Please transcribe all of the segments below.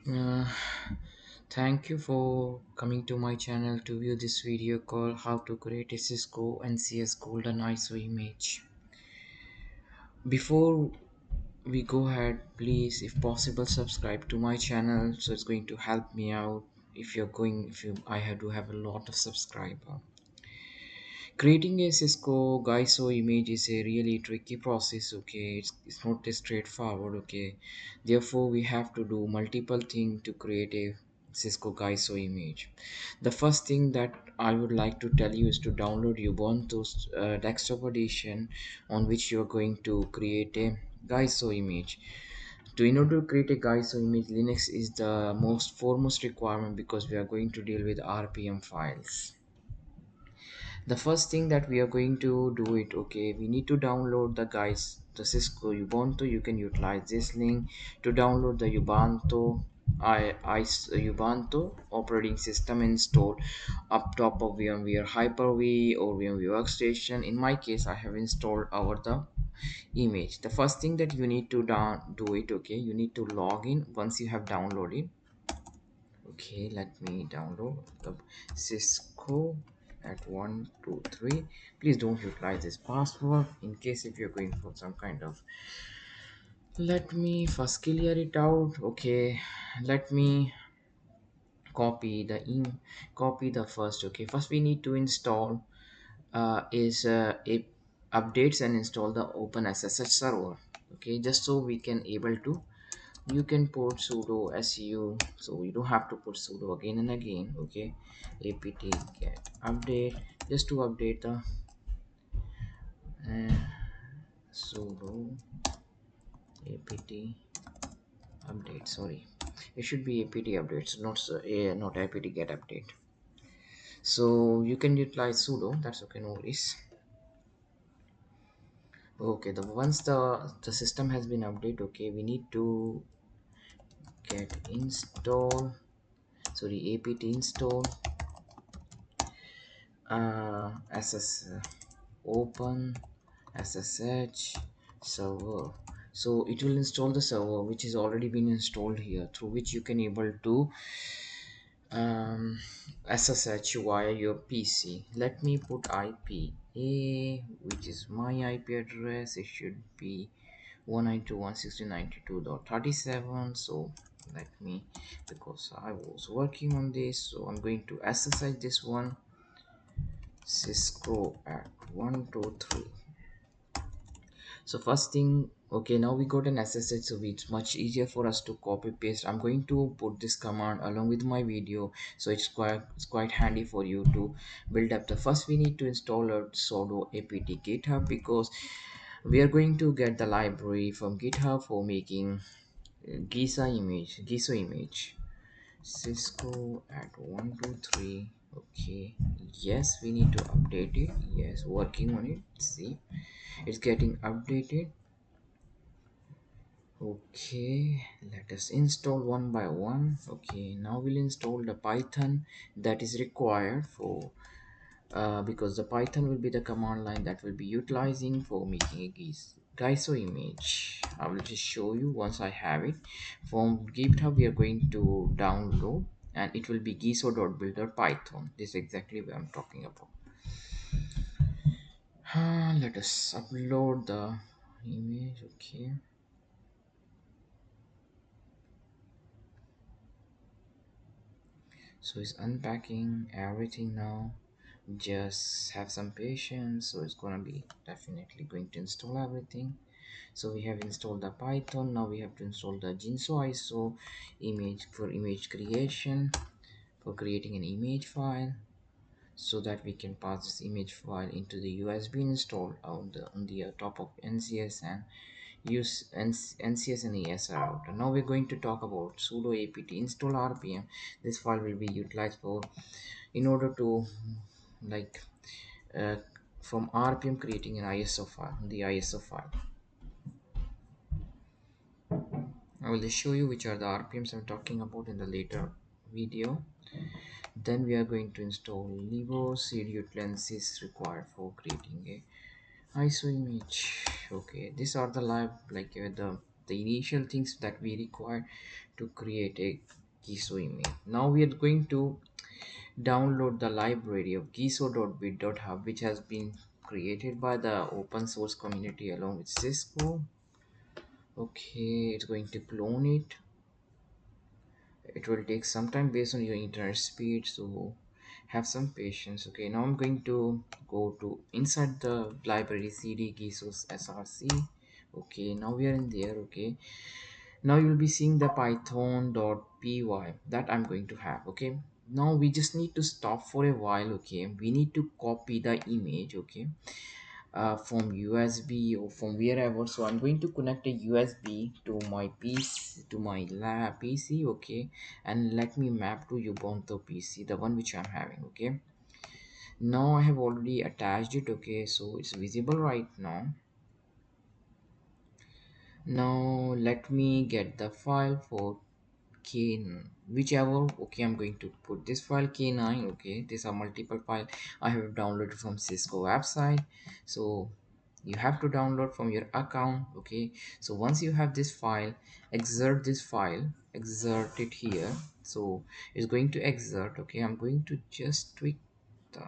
Uh, Thank you for coming to my channel to view this video called how to create a Cisco NCS golden ISO image. Before we go ahead, please if possible subscribe to my channel, so it's going to help me out. If you I have to have a lot of subscriber. Creating a Cisco GISO image is a really tricky process, okay? It's not as straightforward, okay? Therefore, we have to do multiple things to create a Cisco GISO image. The first thing that I would like to tell you is to download Ubuntu's desktop edition on which you are going to create a GISO image. In order to create a GISO image, Linux is the most foremost requirement because we are going to deal with RPM files. The first thing that we are going to do it, okay, we need to download the Cisco Ubuntu. You can utilize this link to download the Ubuntu operating system installed up top of VMware Hyper-V or VMware Workstation. In my case, I have installed over the image. The first thing that you need to do it, okay, you need to log in once you have downloaded. Okay, let me download the Cisco at 123. Please don't utilize this password in case if you're going for some kind of. Let me first clear it out. Okay, let me copy the copy the first. Okay, first we need to install is a updates and install the openssh-server. Okay, just so we can able to, you can put sudo su, so you don't have to put sudo again and again. Okay, apt get update, just to update the uh, sudo apt update, sorry, it should be apt updates, not apt get update. So you can utilize sudo, that's okay, no worries. Okay, the once the system has been updated, okay, we need to get install, sorry, apt install ss open ssh server. So it will install the server which is already been installed here, through which you can able to ssh via your pc. Let me put IPA, which is my IP address. It should be 192.168.92.37. So let me, because I was working on this, so I'm going to ssh this one, Cisco at 123. So first thing, okay, now we got an ssh, so it's much easier for us to copy paste. I'm going to put this command along with my video, so it's quite handy for you to build up. The first we need to install a sudo apt github, because we are going to get the library from github for making giso image. Cisco at 123. Okay, yes, we need to update it. Yes, working on it. See, it's getting updated. Okay, let us install one by one. Okay, now we'll install the Python that is required for because the Python will be the command line that will be utilizing for making a GISO image. I will just show you once I have it. From GitHub we are going to download, and it will be giso.build.py. This is exactly what I'm talking about. Let us upload the image. Okay, so it's unpacking everything now. Just have some patience, so it's gonna be definitely going to install everything. So we have installed the Python. Now we have to install the genisoimage image for image creation, for creating an image file, so that we can pass this image file into the USB installed on the top of NCS, and use NCS and ESR router. Now we're going to talk about sudo apt install RPM. This file will be utilized for, in order to, like, uh, from RPM creating an ISO file, the ISO file. I will just show you which are the RPMs I'm talking about in the later video. Then we are going to install libcdio-utils is required for creating a ISO image. Okay, these are the live, like the the initial things that we require to create a GISO image. Now we are going to download the library of giso.build.hub, which has been created by the open source community along with Cisco. Okay, it's going to clone it. It will take some time based on your internet speed, so have some patience. Okay, now I'm going to go to inside the library cd gisos src. Okay, now we are in there. Okay, now you'll be seeing the python.py that I'm going to have. Okay, now we just need to stop for a while. Okay, we need to copy the image. Okay, from USB or from wherever. So I'm going to connect a USB to my PC, to my lab PC. Okay, and let me map to Ubuntu PC, the one which I'm having. Okay, now I have already attached it. Okay, so it's visible right now. Now let me get the file for k, whichever. Okay, I'm going to put this file k9. Okay, these are multiple file I have downloaded from Cisco website, so you have to download from your account. Okay, so once you have this file, exert this file, exert it here. So it's going to exert. Okay, I'm going to just tweak the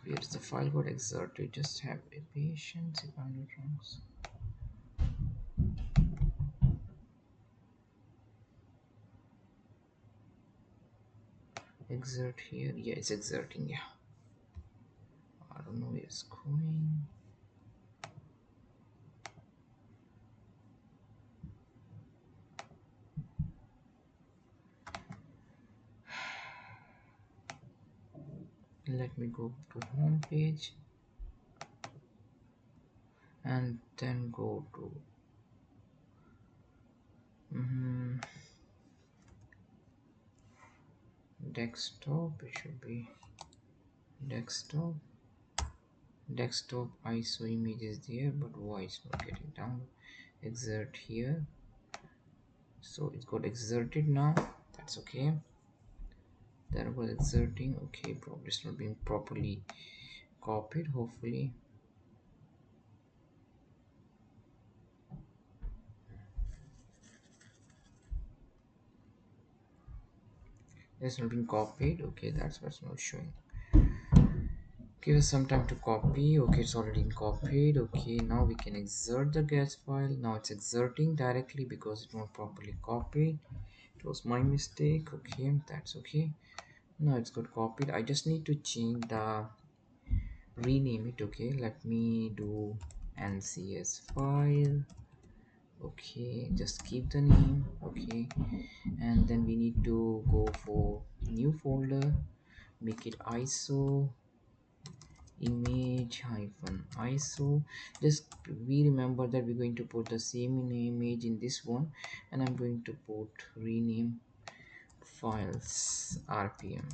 where's the file got exerted. Just have a patience if I'm not wrong. Exert here. Yeah, it's exerting. Yeah, I don't know where it's going. Let me go to home page and then go to desktop. It should be desktop. Desktop ISO image is there, but why it's not getting down? Exert here. So it got exerted now. That's okay. That was exerting. Okay, probably it's not being properly copied. Hopefully, it's not being copied. Okay, that's what's not showing. Give us some time to copy. Okay, it's already copied. Okay, now we can exert the gas file. Now it's exerting directly because it won't properly copy. It was my mistake. Okay, that's okay. Now it's got copied. I just need to change the rename it. Okay, let me do ncs file. Okay, just keep the name. Okay, and then we need to go for new folder, make it iso image hyphen iso. Just we remember that we're going to put the same image in this one, and I'm going to put rename files rpm,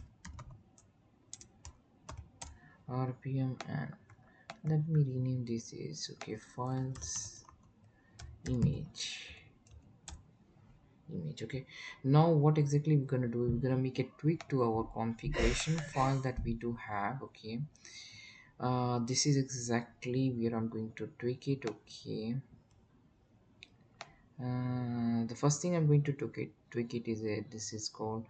and let me rename this is okay files image. Okay, now what exactly we're gonna do, we're gonna make a tweak to our configuration file that we do have. Okay, this is exactly where I'm going to tweak it. Okay, the first thing I'm going to tweak it is a, this is called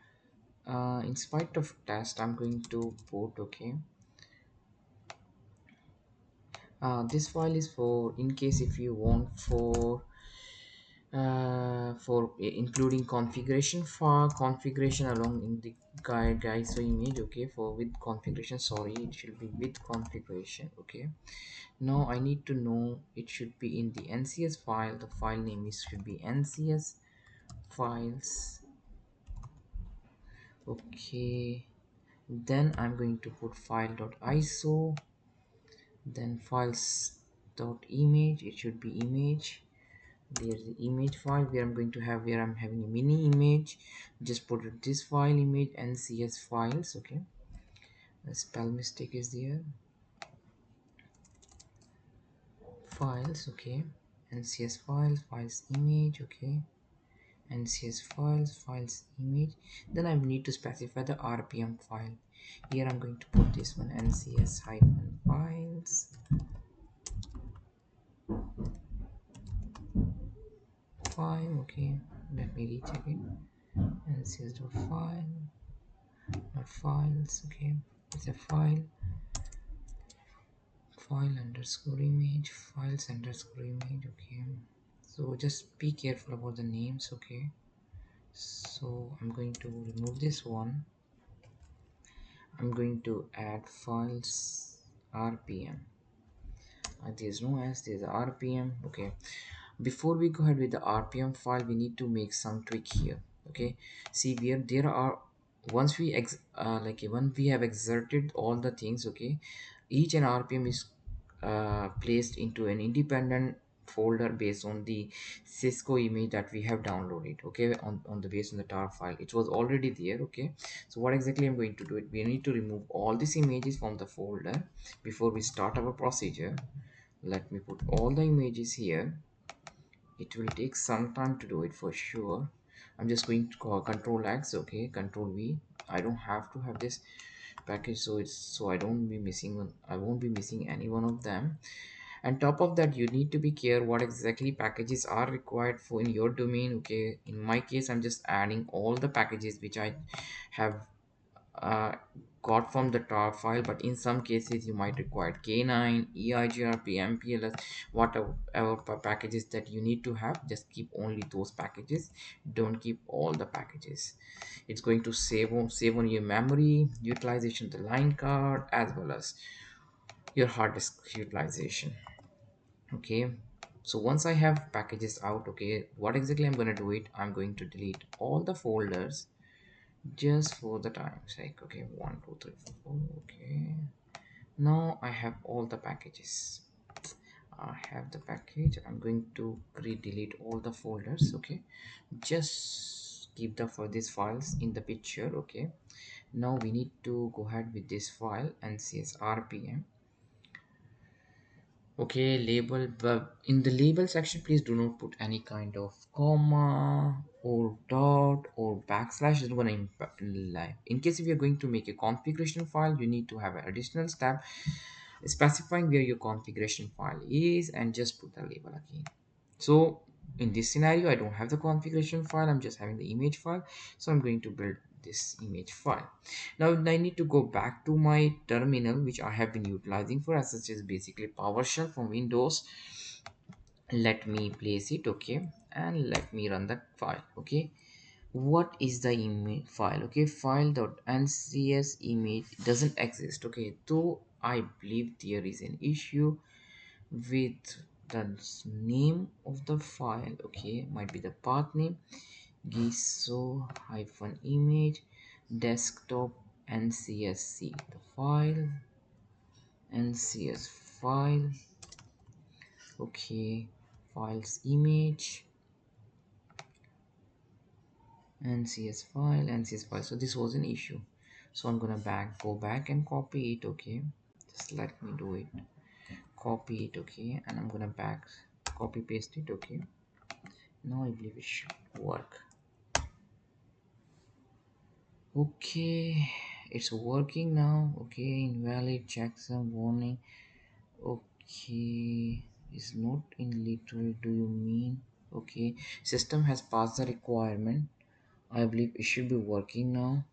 in spite of test. I'm going to put okay, this file is for in case if you want for including configuration for configuration along in the guide so image. Okay, for with configuration, sorry, it should be with configuration. Okay, now I need to know it should be in the ncs file. The file name is should be ncs files. Okay, then I'm going to put file.iso, then files.image. It should be image. There's the image file where I'm going to have, where I'm having a mini image. Just put this file image ncs files. Okay, the spell mistake is there. Files. Okay, ncs files image. Okay, ncs files image. Then I need to specify the rpm file. Here I'm going to put this one ncs hyphen files. file. Okay, let me recheck it. ncs.file, not files. Okay, it's a file. File underscore image, files underscore image. Okay, so just be careful about the names. Okay, so I'm going to remove this one. I'm going to add files rpm. There's no s, there's rpm. Okay, before we go ahead with the rpm file, we need to make some tweak here. Okay, see here there are, once we when we have exerted all the things, okay, each and rpm is placed into an independent folder based on the Cisco image that we have downloaded. Okay, on the based on the tar file, it was already there. Okay, so what exactly I'm going to do it, we need to remove all these images from the folder before we start our procedure. Let me put all the images here. It will take some time to do it for sure. I'm just going to call control X. Okay, control V. I don't have to have this package, so it's so I don't be missing one. I won't be missing any one of them. And top of that, you need to be clear what exactly packages are required for in your domain. Okay, in my case, I'm just adding all the packages which I have uh, got from the tar file, but in some cases you might require k9, eigrp, mpls, whatever packages that you need to have. Just keep only those packages, don't keep all the packages. It's going to save on your memory utilization, the line card, as well as your hard disk utilization. Okay, so once I have packages out, okay, what exactly I'm going to do it, I'm going to delete all the folders just for the time's sake. Okay, 1 2 3 4. Okay, now I have all the packages. I have the package. I'm going to delete all the folders. Okay, just keep the for these files in the picture. Okay, now we need to go ahead with this file and rpm. Okay, label, but in the label section, please do not put any kind of comma or dot or backslash. It's going to impact live. In case if you're going to make a configuration file, you need to have an additional step specifying where your configuration file is and just put the label again. So in this scenario, I don't have the configuration file, I'm just having the image file, so I'm going to build this image file. Now I need to go back to my terminal, which I have been utilizing for as such as basically PowerShell from Windows. Let me place it. Okay, and let me run the file. Okay, what is the image file? Okay, file.ncs image doesn't exist. Okay, though I believe there is an issue with the name of the file. Okay, might be the path name, giso hyphen image desktop ncsc, the file ncs file. Okay, files image ncs file. So this was an issue, so I'm gonna go back and copy it. Okay, just let me do it. Copy it. Okay, and I'm gonna copy paste it. Okay, now I believe it should work. Okay, it's working now. Okay, invalid checksum warning. Okay, is not in literal, do you mean? Okay, system has passed the requirement. I believe it should be working now.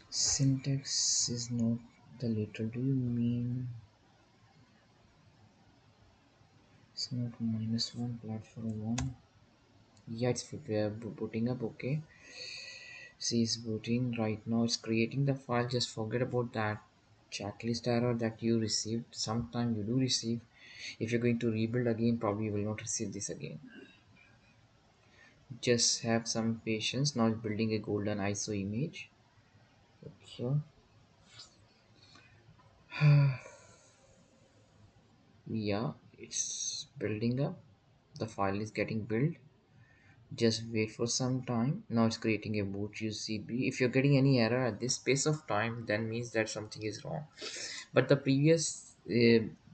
Syntax is not the literal, do you mean? It's not -1 platform 1. Yeah, it's booting up. Okay, see, it's booting right now. It's creating the file. Just forget about that checklist error that you received. Sometime you do receive. If you're going to rebuild again, probably you will not receive this again. Just have some patience. Now it's building a golden ISO image. Okay. Yeah, it's building up. The file is getting built. Just wait for some time. Now it's creating a boot UCB. If you're getting any error at this space of time, then means that something is wrong. But the previous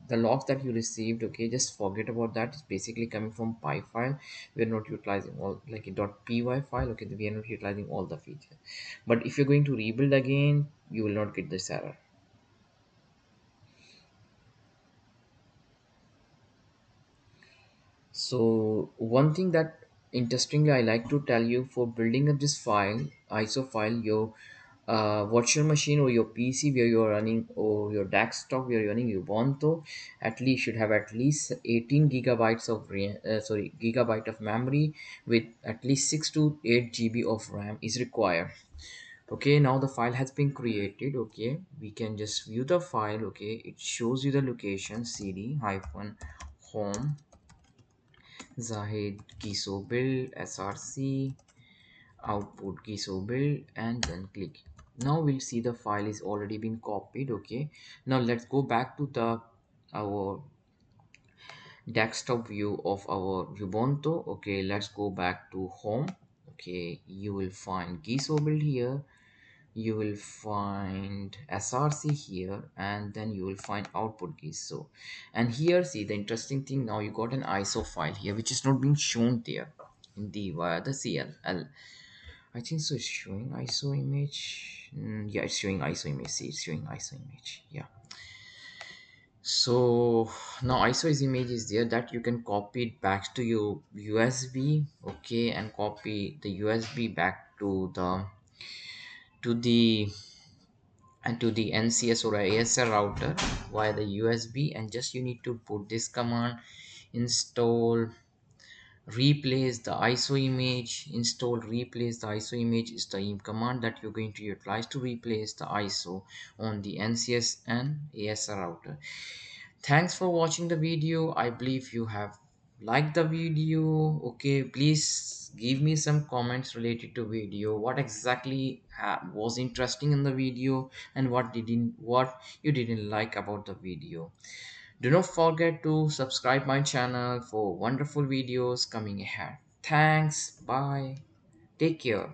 the logs that you received, okay, just forget about that. It's basically coming from py file. We're not utilizing all like a .py file, okay, we are not utilizing all the features. But if you're going to rebuild again, you will not get this error. So one thing that interestingly I like to tell you, for building up this file, ISO file, your virtual machine or your PC where you're running, or your desktop where you're running Ubuntu, at least should have at least 18 gigabytes of gigabyte of memory, with at least 6 to 8 GB of RAM is required. Okay, now the file has been created. Okay, we can just view the file. Okay, it shows you the location cd hyphen home Zahid gisobuild src output gisobuild, and then click. Now we'll see the file is already been copied. Okay, now let's go back to the our desktop view of our Ubuntu. Okay, let's go back to home. Okay, you will find gisobuild here, you will find src here, and then you will find output giso. And here, see the interesting thing, now you got an ISO file here which is not being shown there in the via the cll. I think so it's showing ISO image. Yeah, it's showing ISO image. See, it's showing ISO image. Yeah. So now ISO is image is there, that you can copy it back to your USB. Okay, and copy the USB back to the to the NCS or ASL router via the USB, and just you need to put this command: install replace the ISO image. Install replace the ISO image is the command that you're going to utilize to replace the ISO on the NCS and ASL router. Thanks for watching the video. I believe you have liked the video. Okay, please give me some comments related to video, what exactly was interesting in the video, and what you didn't like about the video. Do not forget to subscribe my channel for wonderful videos coming ahead. Thanks, bye, take care.